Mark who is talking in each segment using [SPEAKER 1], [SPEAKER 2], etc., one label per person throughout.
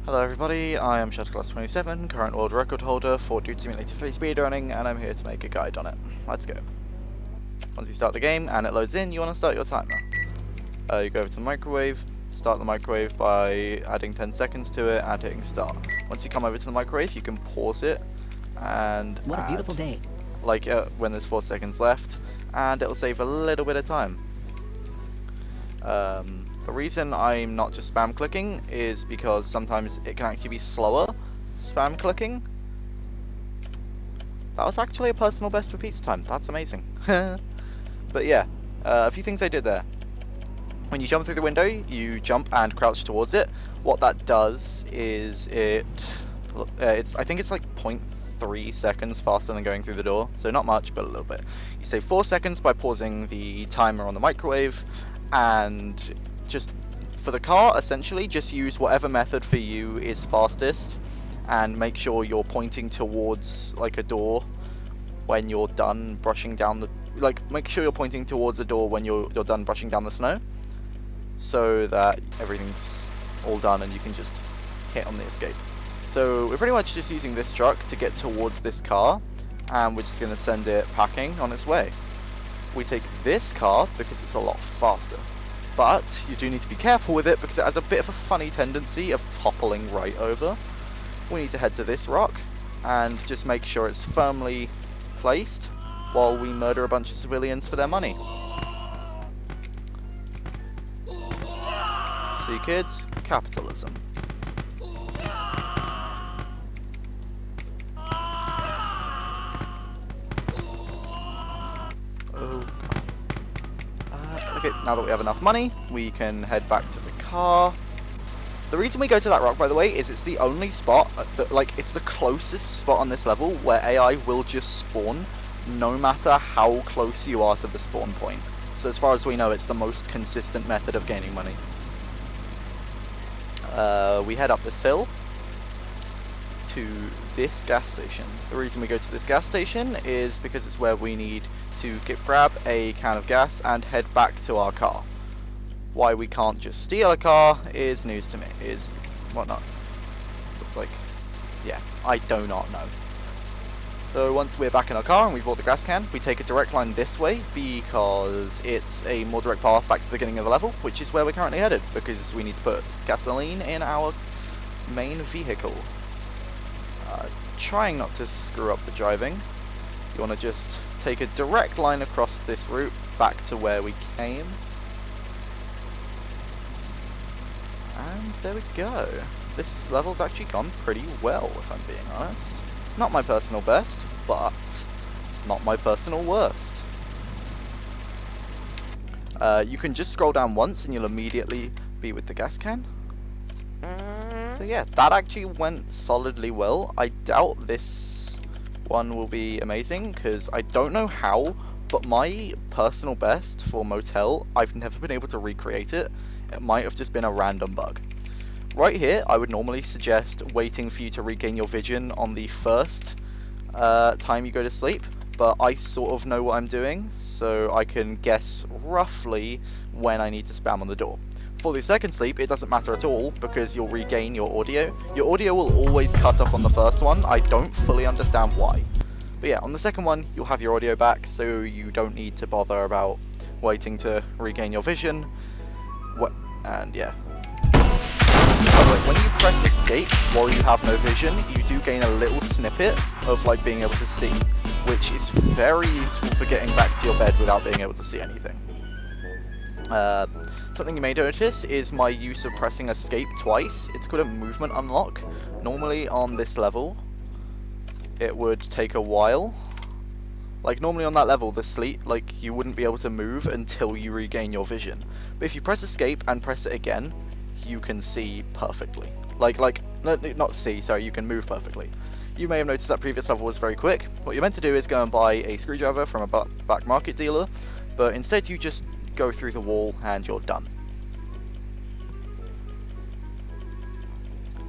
[SPEAKER 1] Hello everybody, I am ShadowClass27, current world record holder for Dude Simulator 3 speedrunning, and I'm here to make a guide on it. Let's go. Once you start the game and it loads in, you want to start your timer. You go over to the microwave, start the microwave by adding 10 seconds to it and hitting start. Once you come over to the microwave, you can pause it and
[SPEAKER 2] what a beautiful day.
[SPEAKER 1] Like when there's 4 seconds left, and it'll save a little bit of time. The reason I'm not just spam clicking is because sometimes it can actually be slower spam clicking. That was actually a personal best for pizza time. That's amazing. But yeah, a few things I did there. When you jump through the window, you jump and crouch towards it. What that does is I think it's like 0.3 seconds faster than going through the door. So not much, but a little bit. You save 4 seconds by pausing the timer on the microwave, and just for the car, essentially, just use whatever method for you is fastest, and make sure you're pointing towards like a door when you're done brushing down the make sure you're pointing towards the door when you're done brushing down the snow, so that everything's all done and you can just hit on the escape. So we're pretty much just using this truck to get towards this car, and we're just going to send it packing on its way. We take this car because it's a lot faster, but you do need to be careful with it because it has a bit of a funny tendency of toppling right over. We need to head to this rock and just make sure it's firmly placed while we murder a bunch of civilians for their money. See kids, capitalism. Okay, now that we have enough money, we can head back to the car. The reason we go to that rock, by the way, is it's the only spot, it's the closest spot on this level where AI will just spawn, no matter how close you are to the spawn point. So as far as we know, it's the most consistent method of gaining money. We head up this hill to this gas station. The reason we go to this gas station is because it's where we need to grab a can of gas and head back to our car. Why we can't just steal a car is news to me, is whatnot. Yeah, I do not know. So once we're back in our car and we've bought the gas can, we take a direct line this way because it's a more direct path back to the beginning of the level, which is where we're currently headed, because we need to put gasoline in our main vehicle. Trying not to screw up the driving. You want to just take a direct line across this route back to where we came. And there we go. This level's actually gone pretty well, if I'm being honest. Not my personal best, but not my personal worst. You can just scroll down once and you'll immediately be with the gas can. So yeah, that actually went solidly well. I doubt this one will be amazing, because I don't know how, but my personal best for Motel, I've never been able to recreate it. It might have just been a random bug. Right here, I would normally suggest waiting for you to regain your vision on the first time you go to sleep, but I sort of know what I'm doing, so I can guess roughly when I need to spam on the door. For the second sleep, it doesn't matter at all, because you'll regain your audio. Your audio will always cut off on the first one. I don't fully understand why. But yeah, on the second one, you'll have your audio back, so you don't need to bother about waiting to regain your vision. And yeah. By the way, when you press escape while you have no vision, you do gain a little snippet of being able to see, which is very useful for getting back to your bed without being able to see anything. Something you may notice is my use of pressing escape twice. It's called a movement unlock. Normally on this level, it would take a while. Normally on that level, the sleep, you wouldn't be able to move until you regain your vision. But if you press escape and press it again, you can see perfectly. Not see, sorry, you can move perfectly. You may have noticed that previous level was very quick. What you're meant to do is go and buy a screwdriver from a back market dealer, but instead you just go through the wall and you're done.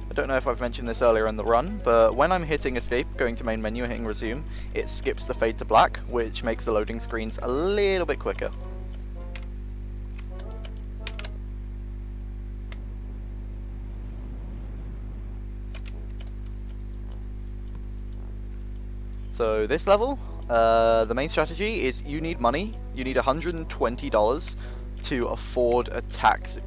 [SPEAKER 1] I don't know if I've mentioned this earlier in the run, but when I'm hitting escape, going to main menu and hitting resume, it skips the fade to black, which makes the loading screens a little bit quicker. So this level, the main strategy is you need money. You need $120 to afford a taxi.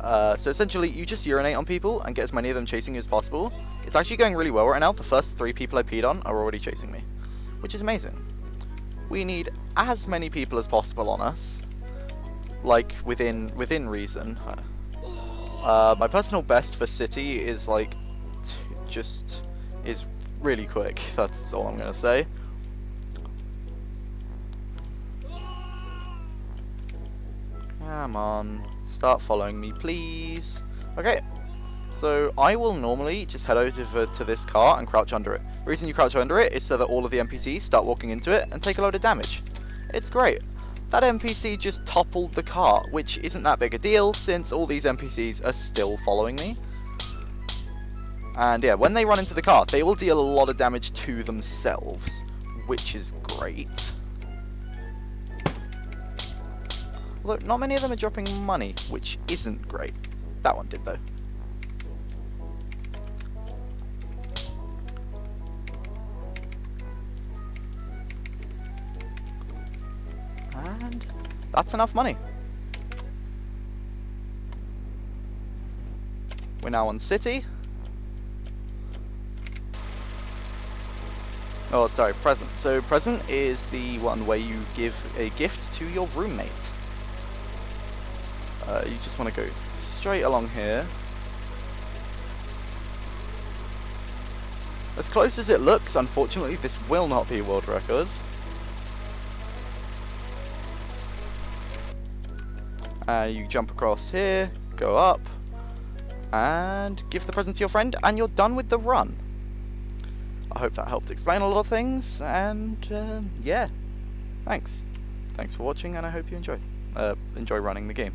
[SPEAKER 1] So essentially, you just urinate on people and get as many of them chasing you as possible. It's actually going really well right now. The first 3 people I peed on are already chasing me, which is amazing. We need as many people as possible on us, like within reason. My personal best for city is like is really quick. That's all I'm gonna say. Come on, start following me, please. Okay, so I will normally just head over to this car and crouch under it. The reason you crouch under it is so that all of the NPCs start walking into it and take a load of damage. It's great. That NPC just toppled the car, which isn't that big a deal since all these NPCs are still following me. And yeah, when they run into the car, they will deal a lot of damage to themselves, which is great. Although not many of them are dropping money, which isn't great. That one did though. And that's enough money. We're now on city. Oh, sorry, present. So present is the one where you give a gift to your roommate. You just want to go straight along here. As close as it looks, unfortunately, this will not be a world record. You jump across here, go up, and give the present to your friend, and you're done with the run. I hope that helped explain a lot of things, and yeah, thanks. Thanks for watching, and I hope you enjoy running the game.